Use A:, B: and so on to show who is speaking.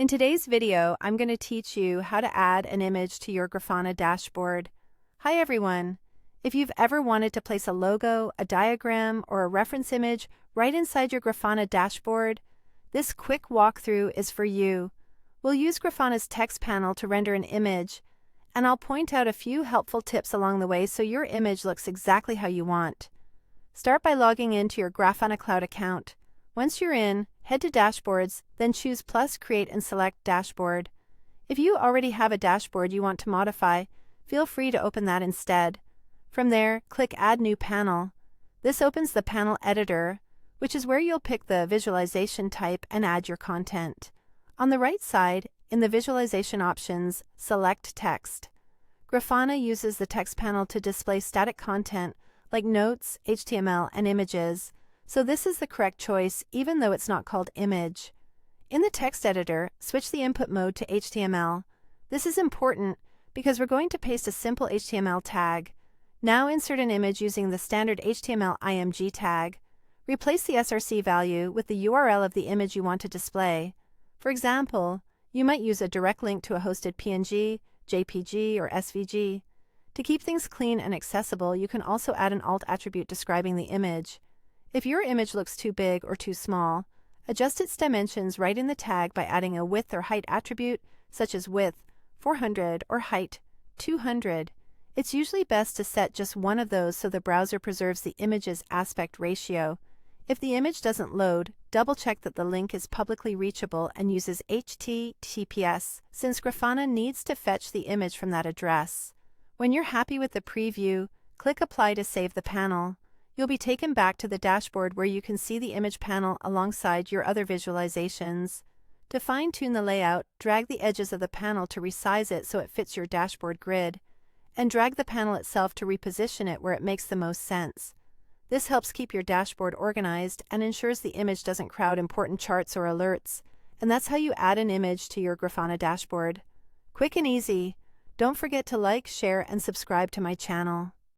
A: In today's video, I'm going to teach you how to add an image to your Grafana dashboard. Hi everyone! If you've ever wanted to place a logo, a diagram, or a reference image right inside your Grafana dashboard, this quick walkthrough is for you. We'll use Grafana's text panel to render an image, and I'll point out a few helpful tips along the way so your image looks exactly how you want. Start by logging into your Grafana Cloud account. Once you're in, head to Dashboards, then choose Plus, Create, and select Dashboard. If you already have a dashboard you want to modify, feel free to open that instead. From there, click Add New Panel. This opens the panel editor, which is where you'll pick the visualization type and add your content. On the right side, in the visualization options, select Text. Grafana uses the text panel to display static content like notes, HTML, and images. So this is the correct choice, even though it's not called image. In the text editor, switch the input mode to HTML. This is important because we're going to paste a simple HTML tag. Now insert an image using the standard HTML img tag. Replace the src value with the URL of the image you want to display. For example, you might use a direct link to a hosted PNG, JPG, or SVG. To keep things clean and accessible, you can also add an alt attribute describing the image. If your image looks too big or too small, adjust its dimensions right in the tag by adding a width or height attribute, such as width 400 or height 200. It's usually best to set just one of those so the browser preserves the image's aspect ratio. If the image doesn't load, double-check that the link is publicly reachable and uses HTTPS, since Grafana needs to fetch the image from that address. When you're happy with the preview, click Apply to save the panel. You'll be taken back to the dashboard where you can see the image panel alongside your other visualizations. To fine-tune the layout, drag the edges of the panel to resize it so it fits your dashboard grid, and drag the panel itself to reposition it where it makes the most sense. This helps keep your dashboard organized and ensures the image doesn't crowd important charts or alerts. And that's how you add an image to your Grafana dashboard. Quick and easy. Don't forget to like, share, and subscribe to my channel.